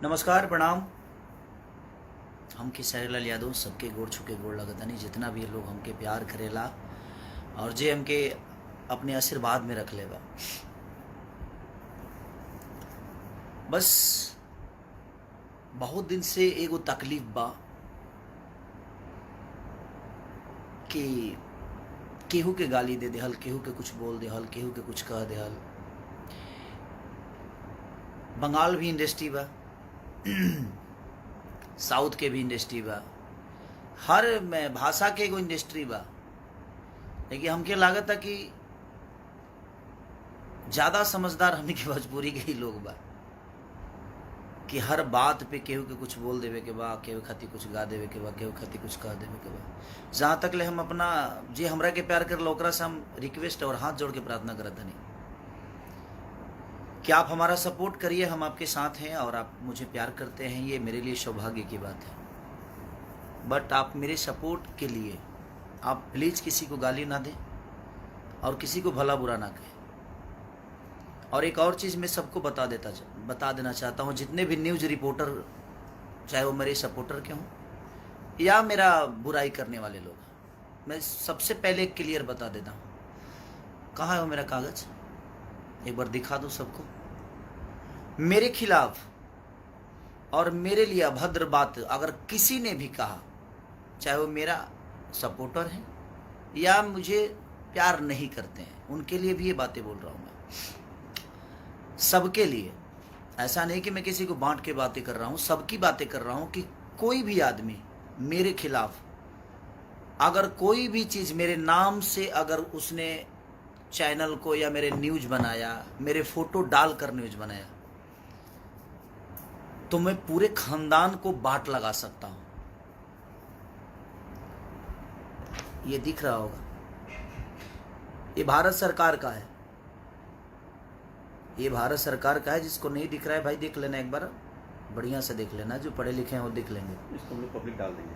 नमस्कार प्रणाम। हम खेसारीलाल यादव सबके गोड़ छुके गोड़ लगतनी जितना भी लोग हमके प्यार करेला और जे हमके अपने आशीर्वाद में रख लेबा। बस बहुत दिन से एगो तकलीफ बा कि केहू के गाली दे देहल, केहू के कुछ बोल देहल, केहू के कुछ कह देहल। बंगाल भी इंडस्ट्री बा, साउथ के भी इंडस्ट्री बा, हर में भाषा के एगो इंडस्ट्री बा। लेकिन हमके लागत है कि ज़्यादा समझदार हमनी के भोजपुरी के ही लोग बा कि हर बात पे केहू के कुछ बोल देवे के बा, केहू खातिर कुछ गा देवे के बा, केहू खातिर कुछ कह देवे के बा। जहाँ तक ले हम अपना जे हमरा के प्यार कर ओकरा से हम रिक्वेस्ट और हाथ जोड़ के प्रार्थना करत हनी कि आप हमारा सपोर्ट करिए। हम आपके साथ हैं और आप मुझे प्यार करते हैं, ये मेरे लिए सौभाग्य की बात है। बट आप मेरे सपोर्ट के लिए आप प्लीज़ किसी को गाली ना दें और किसी को भला बुरा ना कहें। और एक और चीज़ मैं सबको बता देना चाहता हूँ, जितने भी न्यूज़ रिपोर्टर, चाहे वो मेरे सपोर्टर के हों या मेरा बुराई करने वाले लोग, मैं सबसे पहले क्लियर बता देता हूँ। कहाँ है वो मेरा कागज़, एक बार दिखा दूँ सबको। मेरे खिलाफ और मेरे लिए अभद्र बात अगर किसी ने भी कहा, चाहे वो मेरा सपोर्टर है या मुझे प्यार नहीं करते हैं, उनके लिए भी ये बातें बोल रहा हूँ मैं, सबके लिए। ऐसा नहीं कि मैं किसी को बांट के बातें कर रहा हूँ, सबकी बातें कर रहा हूँ कि कोई भी आदमी मेरे खिलाफ अगर कोई भी चीज़ मेरे नाम से अगर उसने चैनल को या मेरे न्यूज़ बनाया, मेरे फोटो डालकर न्यूज़ बनाया, तो मैं पूरे खानदान को बाट लगा सकता हूं। ये दिख रहा होगा, ये भारत सरकार का है, ये भारत सरकार का है। जिसको नहीं दिख रहा है भाई देख लेना, एक बार बढ़िया से देख लेना, जो पढ़े लिखे हैं वो देख लेंगे। इसको हम लोग पब्लिक डाल देंगे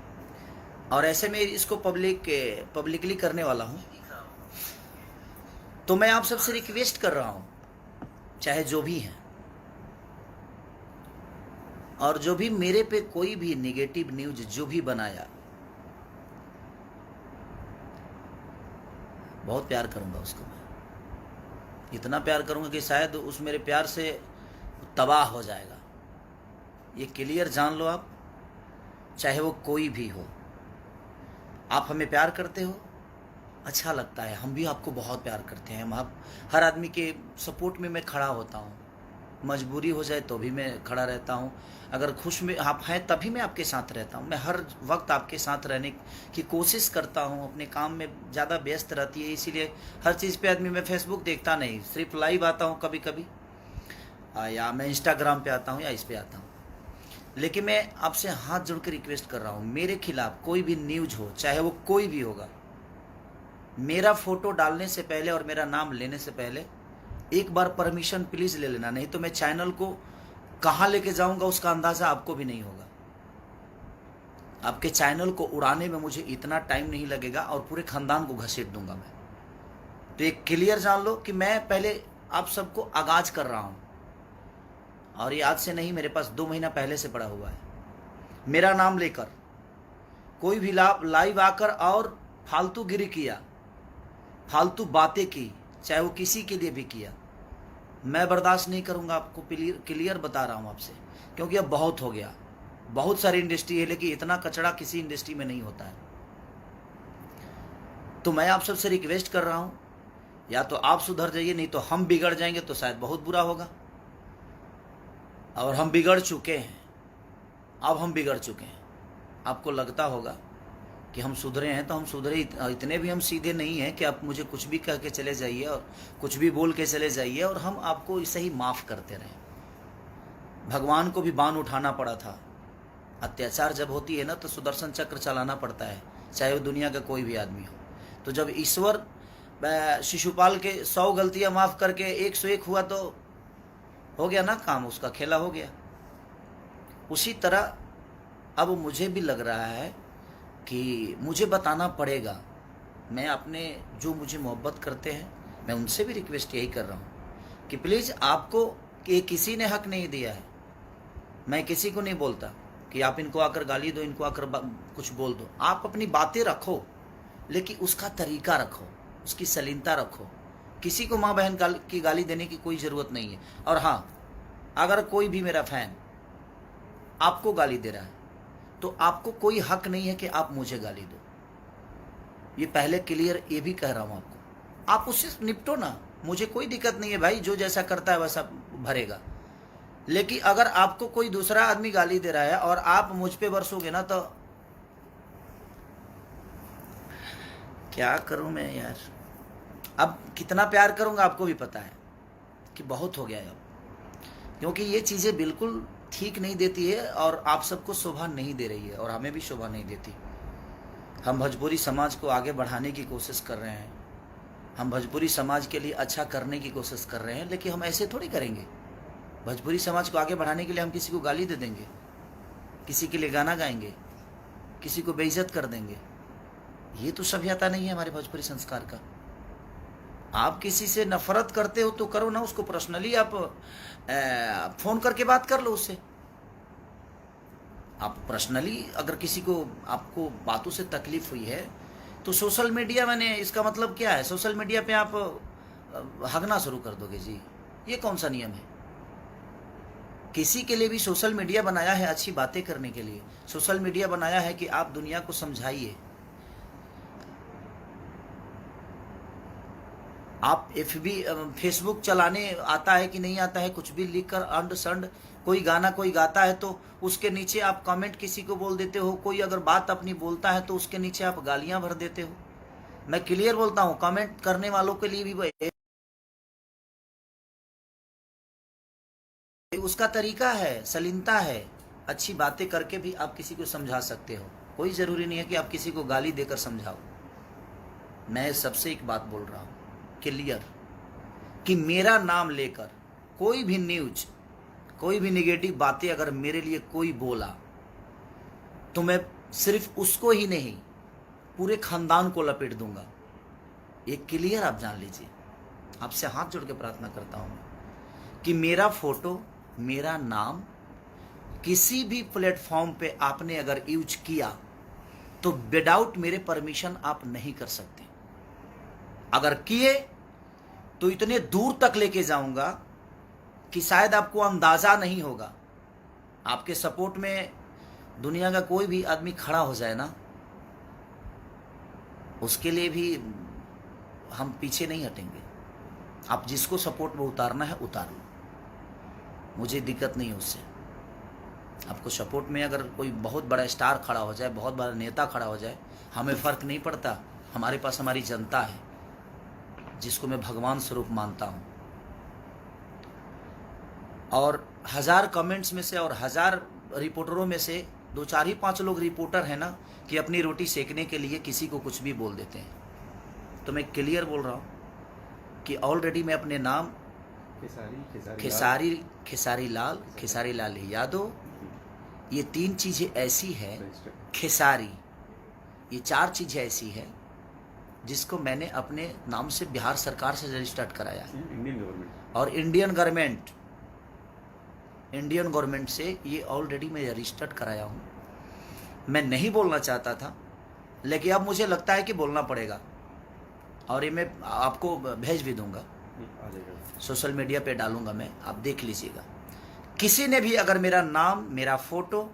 और ऐसे में इसको पब्लिकली करने वाला हूं। तो मैं आप सबसे रिक्वेस्ट कर रहा हूं, चाहे जो भी हैं, और जो भी मेरे पे कोई भी नेगेटिव न्यूज जो भी बनाया, बहुत प्यार करूंगा उसको। मैं इतना प्यार करूंगा कि शायद उस मेरे प्यार से तबाह हो जाएगा। ये क्लियर जान लो आप, चाहे वो कोई भी हो। आप हमें प्यार करते हो, अच्छा लगता है, हम भी आपको बहुत प्यार करते हैं। हम हर आदमी के सपोर्ट में मैं खड़ा होता हूँ, मजबूरी हो जाए तो भी मैं खड़ा रहता हूँ। अगर खुश में आप हैं तभी मैं आपके साथ रहता हूँ। मैं हर वक्त आपके साथ रहने की कोशिश करता हूँ। अपने काम में ज़्यादा व्यस्त रहती है, इसीलिए हर चीज़ पे आदमी, मैं फेसबुक देखता नहीं, सिर्फ लाइव आता हूँ कभी कभी, या मैं इंस्टाग्राम पे आता हूँ या इस पे आता हूँ। लेकिन मैं आपसे हाथ जोड़ के रिक्वेस्ट कर रहा हूँ, मेरे खिलाफ कोई भी न्यूज हो, चाहे वो कोई भी होगा, मेरा फोटो डालने से पहले और मेरा नाम लेने से पहले एक बार परमिशन प्लीज ले लेना, नहीं तो मैं चैनल को कहाँ लेके जाऊंगा उसका अंदाजा आपको भी नहीं होगा। आपके चैनल को उड़ाने में मुझे इतना टाइम नहीं लगेगा और पूरे खानदान को घसीट दूंगा मैं। तो एक क्लियर जान लो कि मैं पहले आप सबको आगाज कर रहा हूं, और ये आज से नहीं, मेरे पास 2 महीना पहले से पड़ा हुआ है। मेरा नाम लेकर कोई भी लाइव आकर और फालतू गिरी किया, फालतू बातें की, चाहे वो किसी के लिए भी किया, मैं बर्दाश्त नहीं करूंगा। आपको क्लियर बता रहा हूं आपसे, क्योंकि अब बहुत हो गया। बहुत सारी इंडस्ट्री है, लेकिन इतना कचड़ा किसी इंडस्ट्री में नहीं होता है। तो मैं आप सबसे रिक्वेस्ट कर रहा हूं, या तो आप सुधर जाइए, नहीं तो हम बिगड़ जाएंगे तो शायद बहुत बुरा होगा। और हम बिगड़ चुके हैं, अब हम बिगड़ चुके हैं। आपको लगता होगा कि हम सुधरे हैं, तो हम सुधरे इतने भी हम सीधे नहीं हैं कि आप मुझे कुछ भी कह के चले जाइए और कुछ भी बोल के चले जाइए और हम आपको इसे ही माफ़ करते रहें। भगवान को भी बाण उठाना पड़ा था। अत्याचार जब होती है ना, तो सुदर्शन चक्र चलाना पड़ता है, चाहे वो दुनिया का कोई भी आदमी हो। तो जब ईश्वर शिशुपाल के 100 गलतियाँ माफ़ करके 101 हुआ, तो हो गया ना काम, उसका खेला हो गया। उसी तरह अब मुझे भी लग रहा है कि मुझे बताना पड़ेगा। मैं अपने जो मुझे मोहब्बत करते हैं, मैं उनसे भी रिक्वेस्ट यही कर रहा हूँ कि प्लीज़, आपको कि किसी ने हक नहीं दिया है। मैं किसी को नहीं बोलता कि आप इनको आकर गाली दो, इनको आकर कुछ बोल दो। आप अपनी बातें रखो, लेकिन उसका तरीका रखो, उसकी सलीनता रखो। किसी को माँ बहन की गाली देने की कोई ज़रूरत नहीं है। और हाँ, अगर कोई भी मेरा फैन आपको गाली दे रहा है तो आपको कोई हक नहीं है कि आप मुझे गाली दो। ये पहले क्लियर ये भी कह रहा हूँ आपको। आप उससे निपटो ना, मुझे कोई दिक्कत नहीं है भाई, जो जैसा करता है वैसा भरेगा। लेकिन अगर आपको कोई दूसरा आदमी गाली दे रहा है और आप मुझ पे बरसोगे ना, तो क्या करूं मैं यार। अब कितना प्यार करूंगा आपको भी पता है कि बहुत हो गया है अब, क्योंकि ये चीज़ें बिल्कुल ठीक नहीं देती है और आप सबको शोभा नहीं दे रही है और हमें भी शोभा नहीं देती। हम भोजपुरी समाज को आगे बढ़ाने की कोशिश कर रहे हैं, हम भोजपुरी समाज के लिए अच्छा करने की कोशिश कर रहे हैं, लेकिन हम ऐसे थोड़ी करेंगे। भोजपुरी समाज को आगे बढ़ाने के लिए हम किसी को गाली दे देंगे, किसी के लिए गाना गाएंगे, किसी को बेइज्जत कर देंगे? ये तो सभ्यता नहीं है हमारे भोजपुरी संस्कार का। आप किसी से नफरत करते हो तो करो ना, उसको पर्सनली आप फोन करके बात कर लो उससे। आप पर्सनली अगर किसी को, आपको बातों से तकलीफ हुई है तो सोशल मीडिया, मैंने इसका मतलब क्या है, सोशल मीडिया पे आप हगना शुरू कर दोगे जी? ये कौन सा नियम है? किसी के लिए भी सोशल मीडिया बनाया है अच्छी बातें करने के लिए, सोशल मीडिया बनाया है कि आप दुनिया को समझाइए। आप फेसबुक चलाने आता है कि नहीं आता है, कुछ भी लिखकर अंड संड, कोई गाना कोई गाता है तो उसके नीचे आप कमेंट किसी को बोल देते हो, कोई अगर बात अपनी बोलता है तो उसके नीचे आप गालियां भर देते हो। मैं क्लियर बोलता हूं, कमेंट करने वालों के लिए भी उसका तरीका है, सलीनता है। अच्छी बातें करके भी आप किसी को समझा सकते हो, कोई ज़रूरी नहीं है कि आप किसी को गाली देकर समझाओ। मैं सबसे एक बात बोल रहा हूँ क्लियर, कि मेरा नाम लेकर कोई भी न्यूज, कोई भी नेगेटिव बातें अगर मेरे लिए कोई बोला तो मैं सिर्फ उसको ही नहीं, पूरे खानदान को लपेट दूंगा। ये क्लियर आप जान लीजिए। आपसे हाथ जोड़ के प्रार्थना करता हूँ कि मेरा फोटो, मेरा नाम किसी भी प्लेटफॉर्म पे आपने अगर यूज किया तो विदाउट मेरे परमिशन आप नहीं कर सकते। अगर किए तो इतने दूर तक लेके जाऊंगा कि शायद आपको अंदाजा नहीं होगा। आपके सपोर्ट में दुनिया का कोई भी आदमी खड़ा हो जाए ना, उसके लिए भी हम पीछे नहीं हटेंगे। आप जिसको सपोर्ट में उतारना है उतार लो, मुझे दिक्कत नहीं है उससे। आपको सपोर्ट में अगर कोई बहुत बड़ा स्टार खड़ा हो जाए, बहुत बड़ा नेता खड़ा हो जाए, हमें फ़र्क नहीं पड़ता। हमारे पास हमारी जनता है जिसको मैं भगवान स्वरूप मानता हूँ। और 1000 कमेंट्स में से और 1000 रिपोर्टरों में से 2 4 ही 5 लोग रिपोर्टर हैं ना, कि अपनी रोटी सेकने के लिए किसी को कुछ भी बोल देते हैं। तो मैं क्लियर बोल रहा हूँ कि ऑलरेडी मैं अपने नाम खेसारी लाल यादव, ये 3 चीज़ें ऐसी है, खेसारी, ये 4 चीज़ें ऐसी है जिसको मैंने अपने नाम से बिहार सरकार से रजिस्टर्ड कराया है, और इंडियन गवर्नमेंट से ये ऑलरेडी मैं रजिस्टर्ड कराया हूँ। मैं नहीं बोलना चाहता था, लेकिन अब मुझे लगता है कि बोलना पड़ेगा, और ये मैं आपको भेज भी दूंगा, सोशल मीडिया पे डालूंगा मैं, आप देख लीजिएगा। किसी ने भी अगर मेरा नाम, मेरा फोटो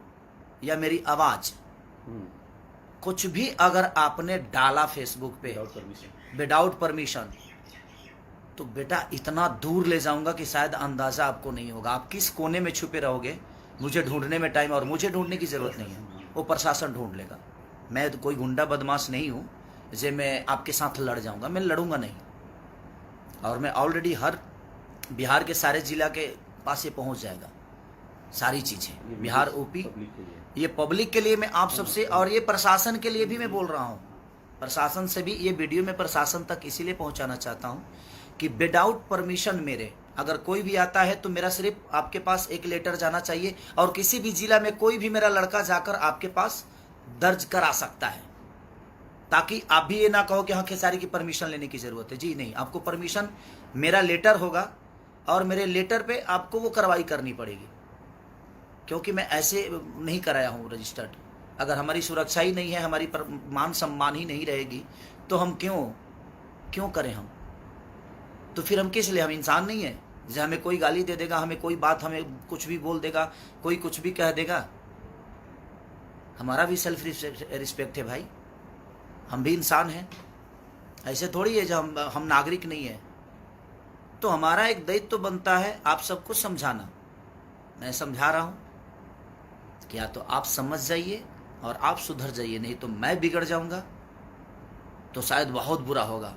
या मेरी आवाज़ कुछ भी अगर आपने डाला फेसबुक पे विदाउट परमिशन, तो बेटा इतना दूर ले जाऊंगा कि शायद अंदाज़ा आपको नहीं होगा। आप किस कोने में छुपे रहोगे, मुझे ढूंढने में टाइम, और मुझे ढूंढने की ज़रूरत नहीं है, वो प्रशासन ढूंढ लेगा। मैं तो कोई गुंडा बदमाश नहीं हूँ जे मैं आपके साथ लड़ जाऊंगा, मैं लड़ूंगा नहीं। और मैं ऑलरेडी हर बिहार के सारे जिला के पास ये पहुँच जाएगा, सारी चीज़ें, बिहार यूपी। ये पब्लिक के लिए मैं आप सबसे, और ये प्रशासन के लिए भी मैं बोल रहा हूँ, प्रशासन से भी ये वीडियो में प्रशासन तक इसीलिए पहुँचाना चाहता हूँ कि विदाउट परमिशन मेरे अगर कोई भी आता है तो मेरा सिर्फ आपके पास एक लेटर जाना चाहिए, और किसी भी जिला में कोई भी मेरा लड़का जाकर आपके पास दर्ज करा सकता है, ताकि आप भी ये ना कहो कि हाँ खेसारी की परमिशन लेने की ज़रूरत है। जी नहीं, आपको परमिशन, मेरा लेटर होगा और मेरे लेटर पे आपको वो कार्रवाई करनी पड़ेगी। क्योंकि मैं ऐसे नहीं कराया हूँ रजिस्टर्ड। अगर हमारी सुरक्षा ही नहीं है, हमारी मान सम्मान ही नहीं रहेगी, तो हम क्यों करें हम? तो फिर हम किस लिए? हम इंसान नहीं है? जैसे हमें कोई गाली दे देगा, हमें कोई बात, हमें कुछ भी बोल देगा, कोई कुछ भी कह देगा, हमारा भी सेल्फ रिस्पेक्ट है भाई, हम भी इंसान हैं। ऐसे थोड़ी है जो हम नागरिक नहीं है। तो हमारा एक दायित्व तो बनता है आप सबको समझाना। मैं समझा रहा हूँ कि या तो आप समझ जाइए और आप सुधर जाइए, नहीं तो मैं बिगड़ जाऊंगा तो शायद बहुत बुरा होगा।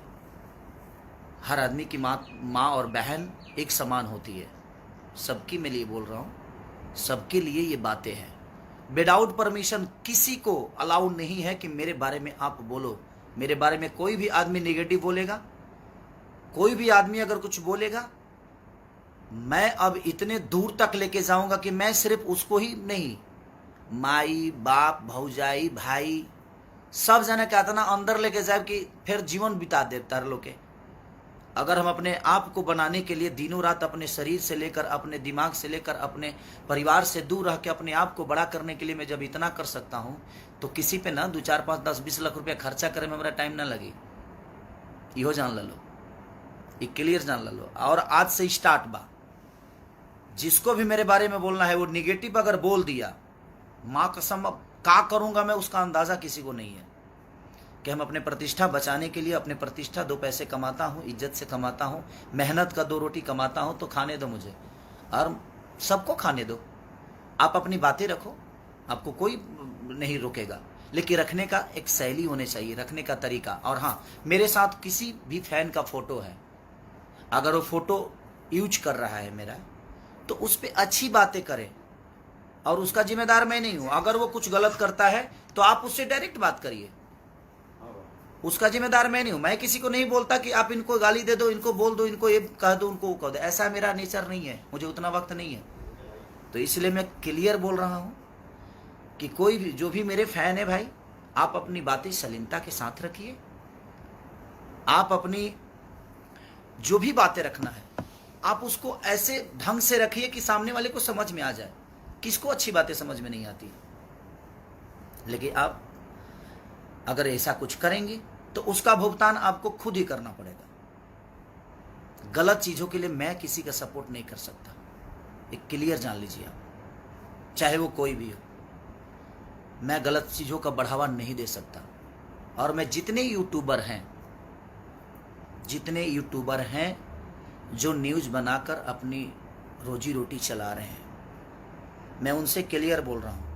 हर आदमी की माँ और बहन एक समान होती है, सबकी मैं लिए बोल रहा हूँ, सबके लिए ये बातें हैं। विदाउट परमिशन किसी को अलाउड नहीं है कि मेरे बारे में आप बोलो। मेरे बारे में कोई भी आदमी नेगेटिव बोलेगा, कोई भी आदमी अगर कुछ बोलेगा, मैं अब इतने दूर तक लेके जाऊंगा कि मैं सिर्फ उसको ही नहीं, माई बाप भौजाई भाई सब जने कहता ना अंदर लेके जाए कि फिर जीवन बिता दे तार लोग के। अगर हम अपने आप को बनाने के लिए दिनों रात अपने शरीर से लेकर, अपने दिमाग से लेकर, अपने परिवार से दूर रह के अपने आप को बड़ा करने के लिए मैं जब इतना कर सकता हूँ, तो किसी पे ना 2 4 5 10 20 लाख रुपया खर्चा करे में हमारा टाइम ना लगे। इहो जान लो, ये क्लियर जान लो। और आज से स्टार्ट बा, जिसको भी मेरे बारे में बोलना है वो निगेटिव अगर बोल दिया, माँ कसम अब क्या करूंगा मैं उसका अंदाजा किसी को नहीं है। कि हम अपने प्रतिष्ठा बचाने के लिए, अपने प्रतिष्ठा 2 पैसे कमाता हूँ, इज्जत से कमाता हूँ, मेहनत का 2 रोटी कमाता हूँ, तो खाने दो मुझे और सबको खाने दो। आप अपनी बातें रखो, आपको कोई नहीं रोकेगा, लेकिन रखने का एक शैली होनी चाहिए, रखने का तरीका। और हाँ, मेरे साथ किसी भी फैन का फोटो है, अगर वो फोटो यूज कर रहा है मेरा, तो उस पर अच्छी बातें करें और उसका जिम्मेदार मैं नहीं हूं। अगर वो कुछ गलत करता है तो आप उससे डायरेक्ट बात करिए, उसका जिम्मेदार मैं नहीं हूं। मैं किसी को नहीं बोलता कि आप इनको गाली दे दो, इनको बोल दो, इनको ये कह दो, उनको वो कह दो। ऐसा मेरा नेचर नहीं है, मुझे उतना वक्त नहीं है। तो इसलिए मैं क्लियर बोल रहा हूं कि कोई भी जो भी मेरे फैन है भाई, आप अपनी बातें सलीमता के साथ रखिए। आप अपनी जो भी बातें रखना है आप उसको ऐसे ढंग से रखिए कि सामने वाले को समझ में आ जाए। किसको अच्छी बातें समझ में नहीं आती, लेकिन आप अगर ऐसा कुछ करेंगे तो उसका भुगतान आपको खुद ही करना पड़ेगा। गलत चीजों के लिए मैं किसी का सपोर्ट नहीं कर सकता, एक क्लियर जान लीजिए आप, चाहे वो कोई भी हो। मैं गलत चीजों का बढ़ावा नहीं दे सकता। और मैं जितने यूट्यूबर हैं जो न्यूज़ बनाकर अपनी रोजी रोटी चला रहे हैं, मैं उनसे क्लियर बोल रहा हूँ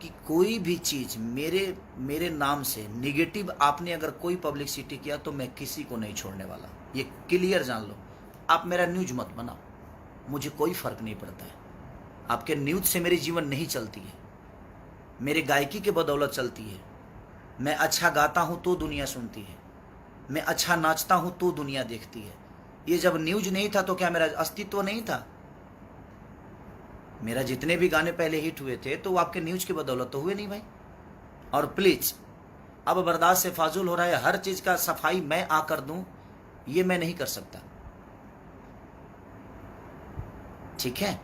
कि कोई भी चीज़ मेरे नाम से निगेटिव आपने अगर कोई पब्लिसिटी किया तो मैं किसी को नहीं छोड़ने वाला। ये क्लियर जान लो। आप मेरा न्यूज़ मत बनाओ, मुझे कोई फ़र्क नहीं पड़ता है। आपके न्यूज़ से मेरी जीवन नहीं चलती है, मेरे गायकी के बदौलत चलती है। मैं अच्छा गाता हूँ तो दुनिया सुनती है, मैं अच्छा नाचता हूँ तो दुनिया देखती है। ये जब न्यूज़ नहीं था तो क्या मेरा अस्तित्व नहीं था? मेरा जितने भी गाने पहले हिट हुए थे तो वो आपके न्यूज़ की बदौलत तो हुए नहीं भाई। और प्लीज़, अब बर्दाश्त से फाजुल हो रहा है। हर चीज़ का सफाई मैं आकर दूं, ये मैं नहीं कर सकता, ठीक है?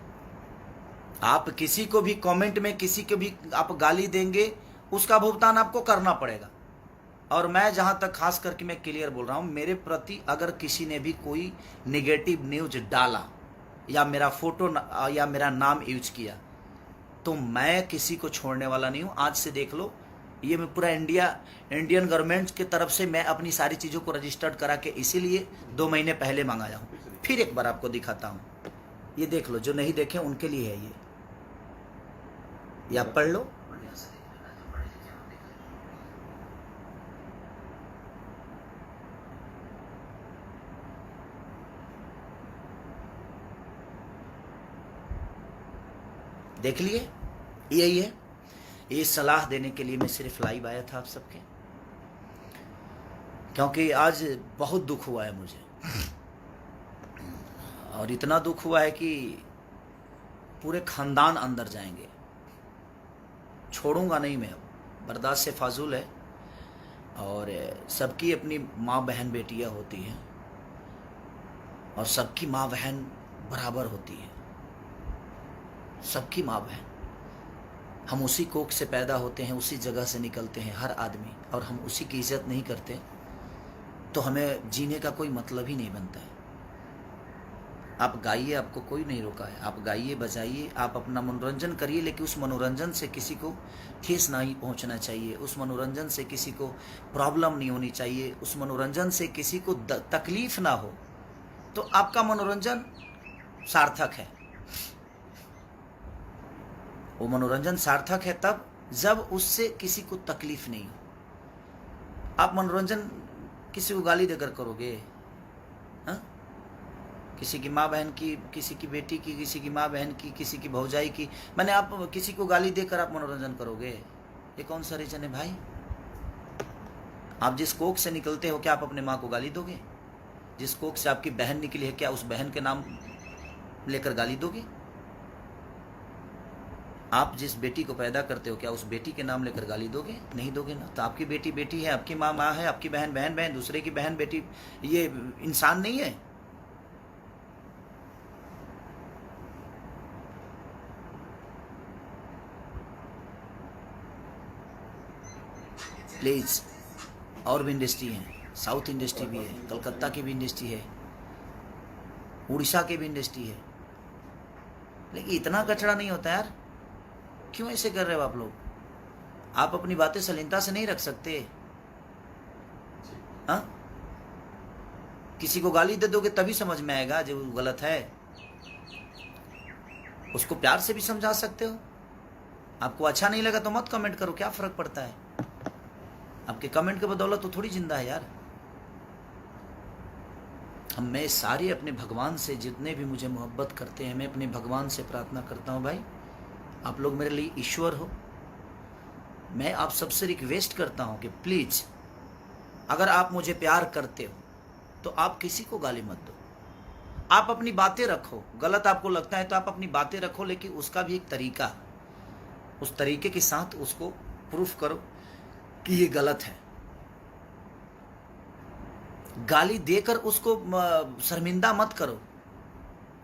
आप किसी को भी कमेंट में किसी को भी आप गाली देंगे, उसका भुगतान आपको करना पड़ेगा। और मैं जहां तक खास करके मैं क्लियर बोल रहा हूं, मेरे प्रति अगर किसी ने भी कोई नेगेटिव न्यूज डाला या मेरा फोटो या मेरा नाम यूज किया, तो मैं किसी को छोड़ने वाला नहीं हूं। आज से देख लो, ये मैं पूरा इंडियन गवर्नमेंट की तरफ से मैं अपनी सारी चीज़ों को रजिस्टर्ड करा के इसीलिए 2 महीने पहले मंगाया हूं। फिर एक बार आपको दिखाता हूं, ये देख लो, जो नहीं देखे उनके लिए है ये आप पढ़ लो। देख लिए, यही है। ये सलाह देने के लिए मैं सिर्फ लाइव आया था आप सबके, क्योंकि आज बहुत दुख हुआ है मुझे, और इतना दुख हुआ है कि पूरे खानदान अंदर जाएंगे। छोड़ूंगा नहीं मैं, अब बर्दाश्त से फाजुल है। और सबकी अपनी माँ बहन बेटियाँ होती हैं और सबकी माँ बहन बराबर होती है। सबकी माँ बहन। हम उसी कोख से पैदा होते हैं, उसी जगह से निकलते हैं हर आदमी, और हम उसी की इज्जत नहीं करते तो हमें जीने का कोई मतलब ही नहीं बनता है। आप गाइए, आपको कोई नहीं रोका है, आप गाइए बजाइए, आप अपना मनोरंजन करिए, लेकिन उस मनोरंजन से किसी को ठेस नहीं पहुंचना चाहिए, उस मनोरंजन से किसी को प्रॉब्लम नहीं होनी चाहिए, उस मनोरंजन से किसी को तकलीफ ना हो, तो आपका मनोरंजन सार्थक है। वो मनोरंजन सार्थक है तब जब उससे किसी को तकलीफ नहीं हो। आप मनोरंजन किसी को गाली देकर करोगे, हाँ? किसी की माँ बहन की, किसी की बेटी की, किसी की माँ बहन की, किसी की भौजाई की, मैंने आप किसी को गाली देकर आप मनोरंजन करोगे? ये कौन सा रीजन है भाई? आप जिस कोख से निकलते हो, क्या आप अपने माँ को गाली दोगे? जिस कोख से आपकी बहन निकली है, क्या उस बहन के नाम लेकर गाली दोगे? आप जिस बेटी को पैदा करते हो, क्या उस बेटी के नाम लेकर गाली दोगे? नहीं दोगे ना। तो आपकी बेटी बेटी है, आपकी माँ माँ है, आपकी बहन बहन बहन, दूसरे की बहन बेटी ये इंसान नहीं है? प्लीज, और भी इंडस्ट्री है, साउथ इंडस्ट्री भी है, कलकत्ता की भी इंडस्ट्री है, उड़ीसा की भी इंडस्ट्री है, लेकिन इतना कचरा नहीं होता यार। क्यों ऐसे कर रहे हो आप लोग? आप अपनी बातें शालीनता से नहीं रख सकते? हाँ, किसी को गाली दे दोगे तभी समझ में आएगा जो गलत है। उसको प्यार से भी समझा सकते हो। आपको अच्छा नहीं लगा तो मत कमेंट करो, क्या फर्क पड़ता है? आपके कमेंट के बदौलत तो थोड़ी जिंदा है यार। मैं सारे अपने भगवान से, जितने भी मुझे मोहब्बत करते हैं, मैं अपने भगवान से प्रार्थना करता हूँ, भाई आप लोग मेरे लिए ईश्वर हो। मैं आप सबसे रिक्वेस्ट करता हूँ कि प्लीज, अगर आप मुझे प्यार करते हो तो आप किसी को गाली मत दो। आप अपनी बातें रखो, गलत आपको लगता है तो आप अपनी बातें रखो, लेकिन उसका भी एक तरीका, उस तरीके के साथ उसको प्रूफ करो कि ये गलत है। गाली देकर उसको शर्मिंदा मत करो,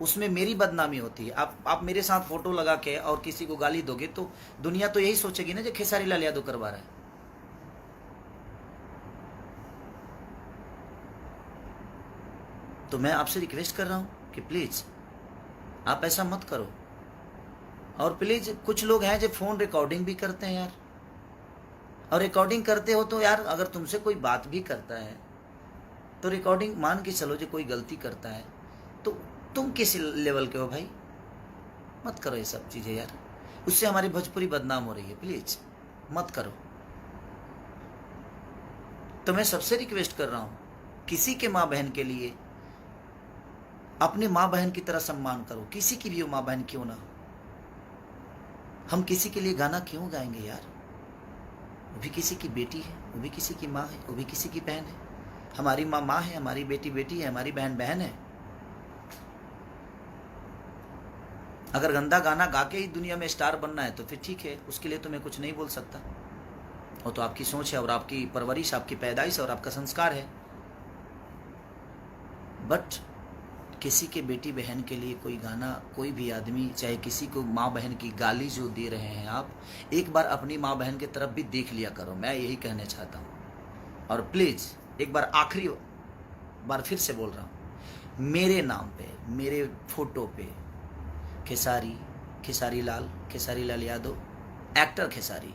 उसमें मेरी बदनामी होती है। आप मेरे साथ फोटो लगा के और किसी को गाली दोगे तो दुनिया तो यही सोचेगी ना, जो खेसारी लाल यादव करवा रहा है। तो मैं आपसे रिक्वेस्ट कर रहा हूं कि प्लीज आप ऐसा मत करो। और प्लीज, कुछ लोग हैं जो फोन रिकॉर्डिंग भी करते हैं यार, और रिकॉर्डिंग करते हो तो यार, अगर तुमसे कोई बात भी करता है तो रिकॉर्डिंग मान के चलो, जो कोई गलती करता है तो तुम किस लेवल के हो भाई? मत करो ये सब चीजें यार, उससे हमारी भोजपुरी बदनाम हो रही है। प्लीज मत करो। तो मैं सबसे रिक्वेस्ट कर रहा हूं, किसी के माँ बहन के लिए अपने माँ बहन की तरह सम्मान करो, किसी की भी माँ बहन क्यों ना हो। हम किसी के लिए गाना क्यों गाएंगे यार? वो भी किसी की बेटी है, वो भी किसी की माँ है, वो भी किसी की बहन है। हमारी माँ माँ है, हमारी बेटी बेटी है, हमारी बहन बहन है। अगर गंदा गाना गा के ही दुनिया में स्टार बनना है तो फिर ठीक है, उसके लिए तो मैं कुछ नहीं बोल सकता। वो तो आपकी सोच है और आपकी परवरिश, आपकी पैदाइश और आपका संस्कार है। बट किसी के बेटी बहन के लिए कोई गाना, कोई भी आदमी, चाहे किसी को माँ बहन की गाली जो दे रहे हैं आप, एक बार अपनी माँ बहन की तरफ भी देख लिया करो। मैं यही कहना चाहता हूँ। और प्लीज़ एक बार आखिरी बार फिर से बोल रहा हूँ, मेरे नाम पे, मेरे फोटो पे खेसारी लाल यादव, एक्टर खेसारी,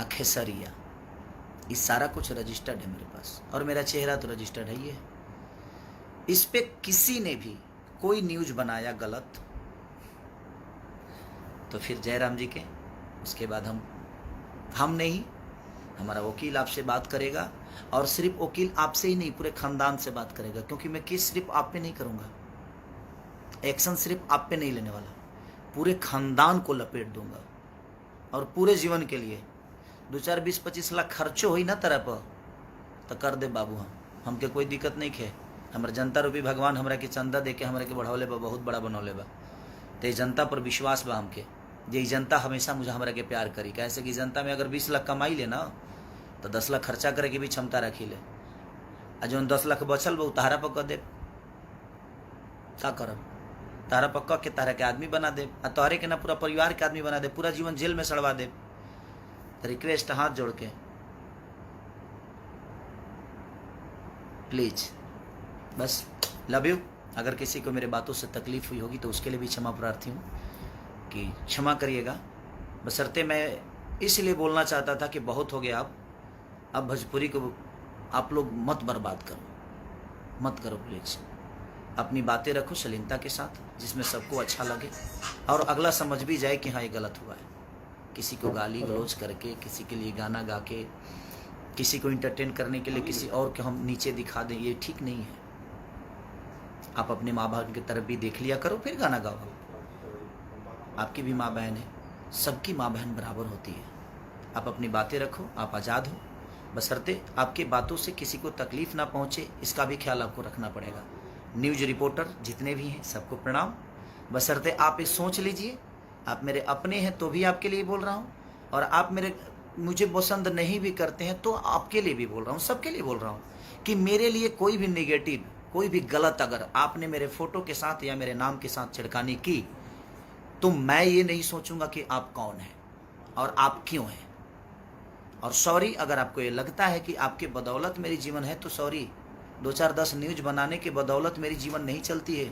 खेसरिया, ये सारा कुछ रजिस्टर्ड है मेरे पास, और मेरा चेहरा तो रजिस्टर्ड है ही है। इस पे किसी ने भी कोई न्यूज बनाया गलत तो फिर जयराम जी के, उसके बाद हम नहीं, हमारा वकील आपसे बात करेगा, और सिर्फ वकील आपसे ही नहीं, पूरे खानदान से बात करेगा, क्योंकि मैं केस सिर्फ आप पे नहीं करूंगा, एक्शन सिर्फ आप पे नहीं लेने वाला, पूरे खानदान को लपेट दूंगा। और पूरे जीवन के लिए 2, 4, 20, 25 लाख खर्चो हुई ना तरह पर तो कर दे बाबू। हमके कोई दिक्कत नहीं खे। हमारे जनता रूपी भगवान हमरा के चंदा दे के हमरा के बढ़ौले बा, बहुत बड़ा बनौले बा। तो जनता पर विश्वास बा हमके, जे जनता हमेशा मुझे हमरा के प्यार करी। कैसे कि जनता में अगर 20 लाख कमाई ले ना तो 10 लाख खर्चा करे के भी क्षमता रखी ले, आ जो 10 लाख बचल बा उतारा पर कर दे, क्या करब? तारा पक्का के तारा के आदमी बना दे, तोहरे के ना पूरा परिवार के आदमी बना दे, पूरा जीवन जेल में सड़वा दे। रिक्वेस्ट हाथ जोड़ के प्लीज, बस लव यू। अगर किसी को मेरे बातों से तकलीफ हुई होगी तो उसके लिए भी क्षमा प्रार्थी हूँ कि क्षमा करिएगा। बशर्ते मैं इसलिए बोलना चाहता था कि बहुत हो गया, अब भोजपुरी को आप लोग मत बर्बाद करो, मत करो प्लीज। अपनी बातें रखो शालीनता के साथ, जिसमें सबको अच्छा लगे और अगला समझ भी जाए कि हाँ ये गलत हुआ है। किसी को गाली गलौज करके, किसी के लिए गाना गा के, किसी को इंटरटेन करने के लिए किसी और को हम नीचे दिखा दें, ये ठीक नहीं है। आप अपने माँ बाप की तरफ भी देख लिया करो, फिर गाना गाओ। आपकी भी माँ बहन है, सबकी माँ बहन बराबर होती है। आप अपनी बातें रखो, आप आज़ाद हो, बशर्ते आपकी बातों से किसी को तकलीफ ना पहुँचे, इसका भी ख्याल आपको रखना पड़ेगा। न्यूज़ रिपोर्टर जितने भी हैं सबको प्रणाम। बशर्ते आप ये सोच लीजिए, आप मेरे अपने हैं तो भी आपके लिए बोल रहा हूँ, और आप मुझे पसंद नहीं भी करते हैं तो आपके लिए भी बोल रहा हूँ, सबके लिए बोल रहा हूँ कि मेरे लिए कोई भी नेगेटिव, कोई भी गलत अगर आपने मेरे फोटो के साथ या मेरे नाम के साथ छिड़कानी की तो मैं ये नहीं सोचूंगा कि आप कौन हैं और आप क्यों हैं। और सॉरी, अगर आपको ये लगता है कि आपके बदौलत मेरी जीवन है तो सॉरी। 2-4-10 न्यूज़ बनाने के बदौलत मेरी जीवन नहीं चलती है।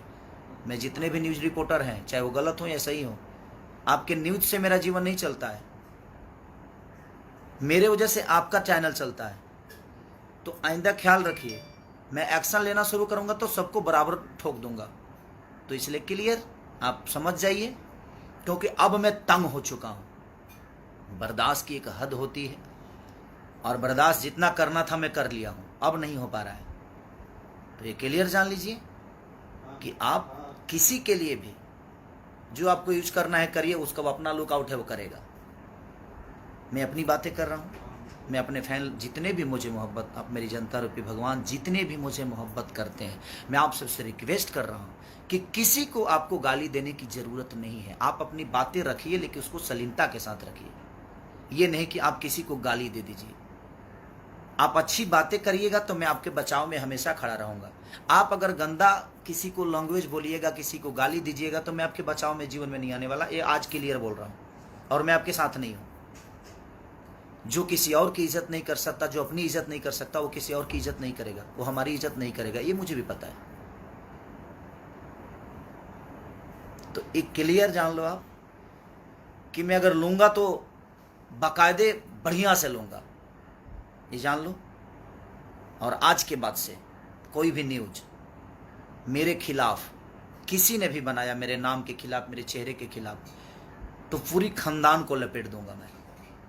मैं जितने भी न्यूज़ रिपोर्टर हैं, चाहे वो गलत हो या सही हो, आपके न्यूज़ से मेरा जीवन नहीं चलता है। मेरे वजह से आपका चैनल चलता है। तो आइंदा ख्याल रखिए, मैं एक्शन लेना शुरू करूंगा तो सबको बराबर ठोक दूंगा। तो इसलिए क्लियर आप समझ जाइए, क्योंकि अब मैं तंग हो चुका हूं। बर्दाश्त की एक हद होती है, और बर्दाश्त जितना करना था मैं कर लिया हूं, अब नहीं हो पा रहा है। तो ये क्लियर जान लीजिए कि आप किसी के लिए भी जो आपको यूज करना है करिए, उसका वो अपना लुकआउट है वो करेगा। मैं अपनी बातें कर रहा हूँ, मैं अपने फैन जितने भी मुझे मोहब्बत, आप मेरी जनता रूपी भगवान जितने भी मुझे मोहब्बत करते हैं, मैं आप सबसे रिक्वेस्ट कर रहा हूँ कि किसी को आपको गाली देने की ज़रूरत नहीं है। आप अपनी बातें रखिए, लेकिन उसको सलीनता के साथ रखिए। ये नहीं कि आप किसी को गाली दे दीजिए। आप अच्छी बातें करिएगा तो मैं आपके बचाव में हमेशा खड़ा रहूँगा। आप अगर गंदा किसी को लैंग्वेज बोलिएगा, किसी को गाली दीजिएगा, तो मैं आपके बचाव में जीवन में नहीं आने वाला। ये आज क्लियर बोल रहा हूँ, और मैं आपके साथ नहीं हूँ। जो किसी और की इज्जत नहीं कर सकता, जो अपनी इज्जत नहीं कर सकता, वो किसी और की इज्जत नहीं करेगा, वो हमारी इज्जत नहीं करेगा, ये मुझे भी पता है। तो एक क्लियर जान लो आप कि मैं अगर लूंगा तो बाकायदे बढ़िया से लूंगा, ये जान लो। और आज के बाद से कोई भी न्यूज मेरे खिलाफ किसी ने भी बनाया, मेरे नाम के खिलाफ, मेरे चेहरे के खिलाफ, तो पूरी खानदान को लपेट दूंगा मैं।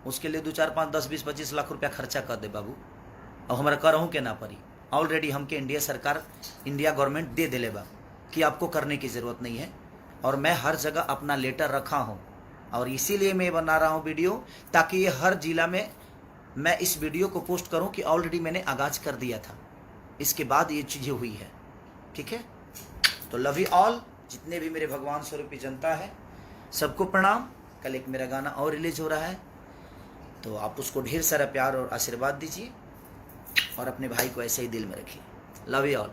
उसके लिए 2, 4, 5, 10, 20, 25 लाख रुपया खर्चा कर दे बाबू, और हमारा करहूँ के ना पड़ी। ऑलरेडी हमके इंडिया सरकार, इंडिया गवर्नमेंट दे दिले बा कि आपको करने की ज़रूरत नहीं है। और मैं हर जगह अपना लेटर रखा हूँ, और इसीलिए मैं बना रहा हूँ वीडियो, ताकि ये हर जिला में मैं इस वीडियो को पोस्ट करूँ कि ऑलरेडी मैंने आगाज़ कर दिया था, इसके बाद ये चीज़ें हुई है। ठीक है, तो लव यू ऑल, जितने भी मेरे भगवान स्वरूपी जनता है, सबको प्रणाम। कल एक मेरा गाना और रिलीज हो रहा है, तो आप उसको ढेर सारा प्यार और आशीर्वाद दीजिए, और अपने भाई को ऐसे ही दिल में रखिए। Love you all.